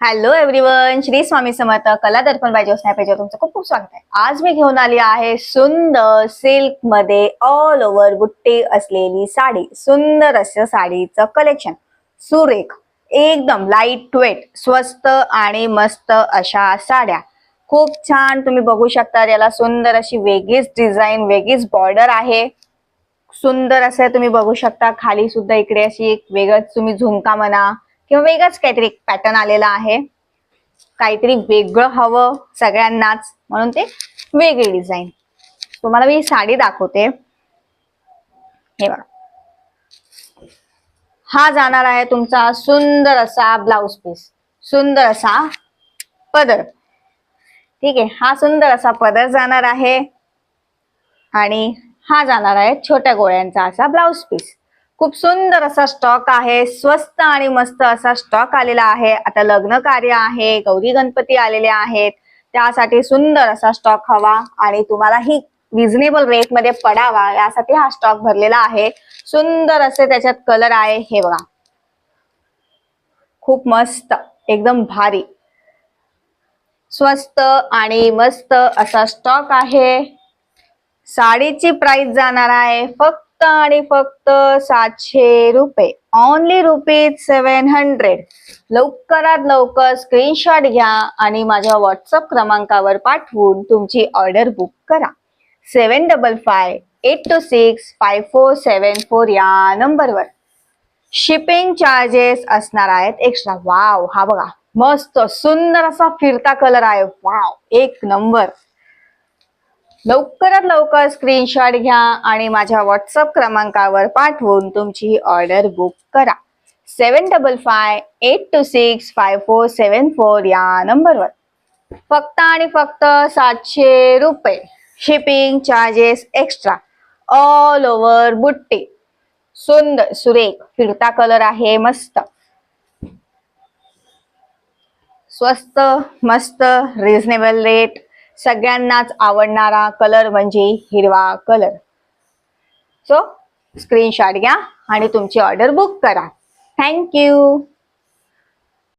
Hello everyone, Shri Swami Samarth. कला दर्पण bye Jyotsna पेजवर तुमचं खूप खूप स्वागत आहे. आज मी घेऊन आली आहे सुंदर सिल्क मध्ये ऑल ओव्हर बुट्टी असलेली साडी. सुंदर असं साडीचं कलेक्शन, सुरेख, एकदम लाईट वेट, स्वस्त आणि मस्त अशा साड्या. खूप छान तुम्ही बघू शकता. याला सुंदर अशी वेगळीच डिझाईन, वेगळीच बॉर्डर आहे. सुंदर असं तुम्ही बघू शकता. खाली सुद्धा इकडे अशी एक वेगळंच तुम्ही झुमका म्हणा किंवा वेगळाच काहीतरी पॅटर्न आलेला आहे. काहीतरी वेगळं हवं सगळ्यांनाच म्हणून ते वेगळी डिझाईन. तुम्हाला मी साडी दाखवते. हे बघा, हा जाणार आहे तुमचा सुंदर असा ब्लाउज पीस, सुंदर असा पदर. ठीक आहे, हा सुंदर असा पदर जाणार आहे आणि हा जाणार आहे छोट्या गोळ्यांचा असा ब्लाउज पीस. खूप सुंदर असा स्टॉक आहे. स्वस्त आणि मस्त असा स्टॉक आलेला आहे. आता लग्न कार्य आहे, गौरी गणपती आलेले आहेत, त्यासाठी सुंदर असा स्टॉक हवा आणि तुम्हाला ही रिझनेबल रेट मध्ये पडावा यासाठी हा स्टॉक भरलेला आहे. सुंदर असे त्याच्यात कलर आहे. हे बघा, खूप मस्त, एकदम भारी, स्वस्त आणि मस्त असा स्टॉक आहे. साडीची प्राइस जाणार आहे फक्त आणि फक्त 700 रुपये. ओनली ₹700. लवकरात लवकर स्क्रीनशॉट घ्या आणि माझ्या व्हॉट्सअप क्रमांकावर पाठवून तुमची ऑर्डर बुक करा. 7558265474 या नंबरवर. शिपिंग चार्जेस असणार आहेत एक्स्ट्रा. वाव, हा बघा, मस्त सुंदर असा फिरता कलर आहे. वाव, एक नंबर. लवकरात लवकर स्क्रीनशॉट घ्या आणि माझ्या व्हॉट्सअप क्रमांकावर पाठवून तुमची ऑर्डर बुक करा. 7558265474 या नंबरवर. फक्त आणि फक्त 700 रुपये. Shipping charges extra. All over बुट्टी. सुंदर सुरेख फिरता कलर आहे. मस्त, स्वस्त, मस्त, रिझनेबल रेट. सगळ्यांनाच आवडणारा कलर म्हणजे हिरवा कलर. सो स्क्रीनशॉट घ्या आणि तुमची ऑर्डर बुक करा. थँक्यू.